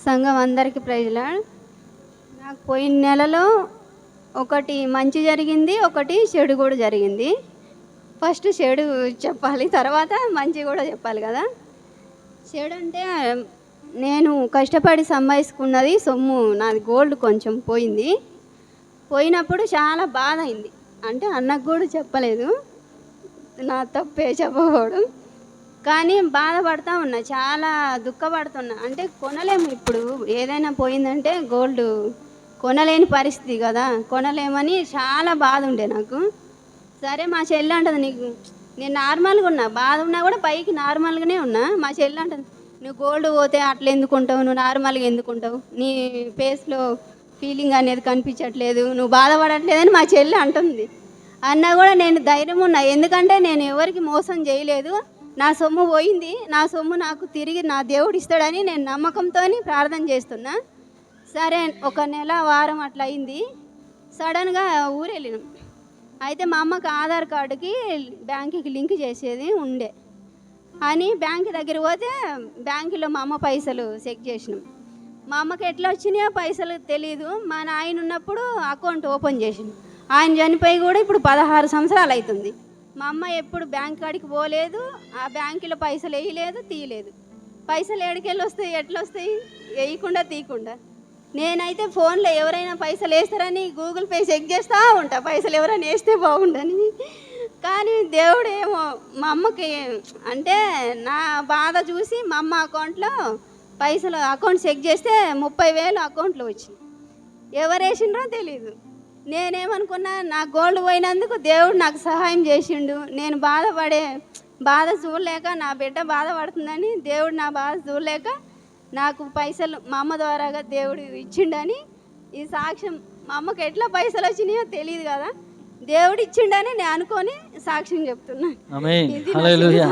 సంఘం అందరికీ ప్రైజ్లా. నాకు పోయిన నెలలో ఒకటి మంచి జరిగింది, ఒకటి చెడు కూడా జరిగింది. ఫస్ట్ చెడు చెప్పాలి, తర్వాత మంచి కూడా చెప్పాలి కదా. చెడు అంటే నేను కష్టపడి సంపాదించుకున్నది సొమ్ము, నాది గోల్డ్ కొంచెం పోయింది. పోయినప్పుడు చాలా బాధ అయింది. అంటే అన్నకు కూడా చెప్పలేదు, నా తప్పే చెప్పకూడదు. కానీ బాధపడతా ఉన్నా, చాలా దుఃఖపడుతున్నా. అంటే కొనలేము, ఇప్పుడు ఏదైనా పోయిందంటే గోల్డ్ కొనలేని పరిస్థితి కదా, కొనలేమని చాలా బాధ ఉండే నాకు. సరే మా చెల్లి అంటది, నేను నార్మల్గా ఉన్నా, బాధ ఉన్నా కూడా పైకి నార్మల్గానే ఉన్నా. మా చెల్లి అంటది, నువ్వు గోల్డ్ పోతే అట్లా ఎందుకుంటావు, నువ్వు నార్మల్గా ఎందుకుంటావు, నీ ఫేస్లో ఫీలింగ్ అనేది కనిపించట్లేదు, నువ్వు బాధపడట్లేదని మా చెల్లి అంటుంది. అన్నా కూడా నేను ధైర్యం ఉన్నా, ఎందుకంటే నేను ఎవరికి మోసం చేయలేదు. నా సొమ్ము పోయింది, నా సొమ్ము నాకు తిరిగి నా దేవుడు ఇస్తాడని నేను నమ్మకంతో ప్రార్థన చేస్తున్నా. సరే ఒక నెల వారం అట్లా అయింది. సడన్గా ఊరు వెళ్ళినాం. అయితే మా అమ్మకి ఆధార్ కార్డుకి బ్యాంకుకి లింక్ చేసేది ఉండే అని బ్యాంక్ దగ్గర పోతే బ్యాంకులో మా అమ్మ పైసలు చెక్ చేసినాం. మా అమ్మకి ఎట్లా వచ్చినాయో పైసలు తెలీదు. మా నాయన ఉన్నప్పుడు అకౌంట్ ఓపెన్ చేసినాం. ఆయన చనిపోయి కూడా ఇప్పుడు 16 సంవత్సరాలు అవుతుంది. మా అమ్మ ఎప్పుడు బ్యాంక్ కాడికి పోలేదు, ఆ బ్యాంకులో పైసలు వేయలేదు, తీయలేదు. పైసలు ఎక్కడికెళ్ళి వస్తాయి, ఎట్లా వస్తాయి, వేయకుండా తీయకుండా. నేనైతే ఫోన్లో ఎవరైనా పైసలు వేస్తారని గూగుల్ పే చెక్ చేస్తూ ఉంటా, పైసలు ఎవరైనా వేస్తే బాగుండని. కానీ దేవుడు ఏమో మా అమ్మకి, అంటే నా బాధ చూసి మా అమ్మ అకౌంట్లో పైసలు అకౌంట్ చెక్ చేస్తే 30,000 అకౌంట్లో వచ్చింది. ఎవరు వేసిండ్రో తెలీదు. నేనేమనుకున్నా, నా గోల్డ్ పోయినందుకు దేవుడు నాకు సహాయం చేసిండు. నేను బాధ చూడలేక, నా బిడ్డ బాధపడుతుందని దేవుడు నా బాధ చూడలేక నాకు పైసలు మా అమ్మ ద్వారాగా దేవుడు ఇచ్చిండని ఈ సాక్ష్యం. మా అమ్మకి ఎట్లా పైసలు వచ్చినాయో తెలియదు కదా, దేవుడు ఇచ్చిండని నేను అనుకొని సాక్ష్యం చెప్తున్నా.